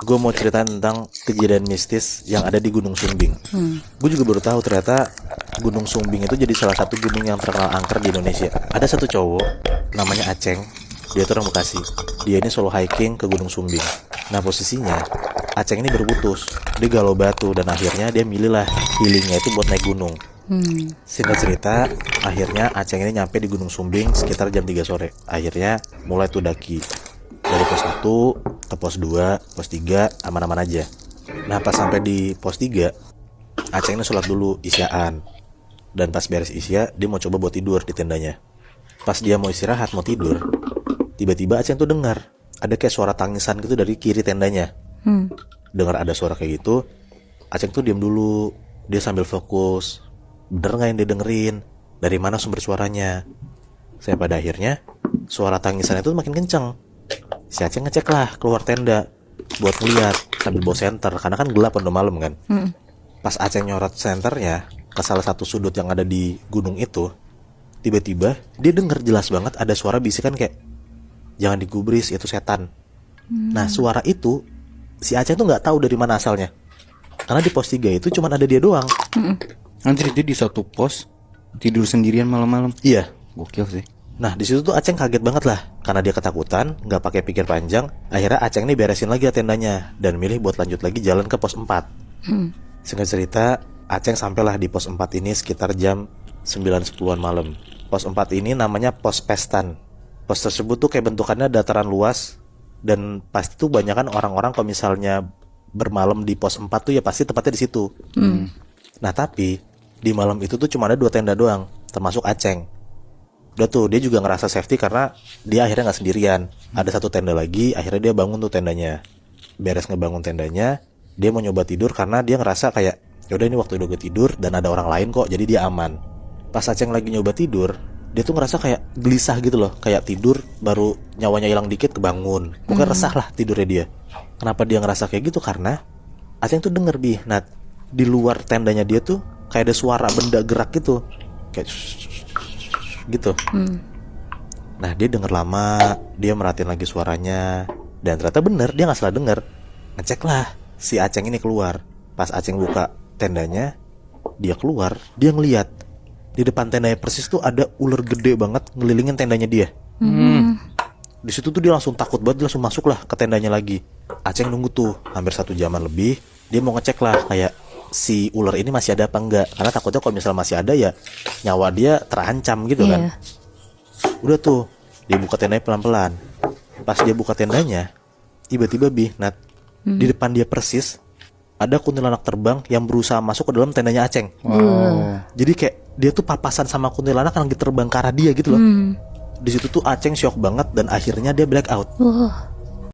Gue mau cerita tentang kejadian mistis yang ada di Gunung Sumbing. Gue juga baru tahu ternyata Gunung Sumbing itu jadi salah satu gunung yang terkenal angker di Indonesia. Ada satu cowok namanya Aceng. Dia tuh orang Bekasi. Dia ini solo hiking ke Gunung Sumbing. Nah posisinya Aceng ini berputus. Dia galau batu dan akhirnya dia milih lah healingnya itu buat naik gunung. Singkat cerita, akhirnya Aceng ini nyampe di Gunung Sumbing sekitar jam 3 sore. Akhirnya mulai tuh daki. Dari pos 1 ke pos 2, pos 3 aman-aman aja. Nah pas sampai di pos 3, Aceng ini sholat dulu isyaan. Dan pas beres isya, dia mau coba buat tidur di tendanya. Pas dia mau istirahat, mau tidur, tiba-tiba Aceng tuh dengar ada kayak suara tangisan gitu dari kiri tendanya. Dengar ada suara kayak gitu, Aceng tuh diam dulu. Dia sambil fokus, bener gak yang dia dengerin? Dari mana sumber suaranya? Saya pada akhirnya suara tangisan itu makin kenceng. Si Aceng ngecek lah keluar tenda buat ngeliat sambil bawa senter, karena kan gelap udah malam kan. Pas Aceng nyorot senternya ke salah satu sudut yang ada di gunung itu, tiba-tiba dia denger jelas banget ada suara bisikan kayak, jangan digubris, itu setan. Nah suara itu si Aceng tuh nggak tahu dari mana asalnya, karena di pos 3 itu cuma ada dia doang. Anjir, dia di satu pos tidur sendirian malam-malam. Iya. Gokil sih. Nah di situ tuh Aceng kaget banget lah, karena dia ketakutan, nggak pakai pikir panjang. Akhirnya Aceng nih beresin lagi tendanya dan milih buat lanjut lagi jalan ke pos 4. Singkat cerita, Aceng sampailah di pos 4 ini sekitar jam 9-10an malam. Pos 4 ini namanya pos Pestan. Pos tersebut tuh kayak bentukannya dataran luas, dan pasti tuh banyak kan orang-orang kalau misalnya bermalam di pos 4 tuh ya pasti tepatnya di situ. Nah tapi di malam itu tuh cuma ada 2 tenda doang, termasuk Aceng. Udah tuh dia juga ngerasa safety karena dia akhirnya gak sendirian. Ada 1 tenda lagi, akhirnya dia bangun tuh tendanya. Beres ngebangun tendanya, dia mau nyoba tidur karena dia ngerasa kayak, yaudah ini waktu udah gue tidur dan ada orang lain kok, jadi dia aman. Pas Aceng lagi nyoba tidur, dia tuh ngerasa kayak gelisah gitu loh, kayak tidur baru nyawanya hilang dikit kebangun. Pokoknya resah lah tidurnya dia. Kenapa dia ngerasa kayak gitu? Karena Aceng tuh denger Nat, di luar tendanya dia tuh kayak ada suara benda gerak gitu, kayak gitu. Nah dia denger lama, dia merhatiin lagi suaranya, dan ternyata bener, dia gak salah denger. Ngecek lah, si Aceng ini keluar. Pas Aceng buka tendanya, dia keluar, dia ngeliat di depan tendanya persis tuh ada ular gede banget ngelilingin tendanya dia. Di situ tuh dia langsung takut banget, dia langsung masuk lah ke tendanya lagi. Aceng nunggu tuh hampir 1 jaman lebih. Dia mau ngecek lah kayak si ular ini masih ada apa enggak, karena takutnya kalau misalnya masih ada ya nyawa dia terancam gitu kan. Udah tuh dia buka tendanya pelan-pelan. Pas dia buka tendanya, tiba-tiba Nat, di depan dia persis ada kuntilanak terbang yang berusaha masuk ke dalam tendanya Aceng. Jadi kayak dia tuh papasan sama kuntilanak yang lagi terbang ke arah dia gitu loh. Di situ tuh Aceng shock banget dan akhirnya dia black out.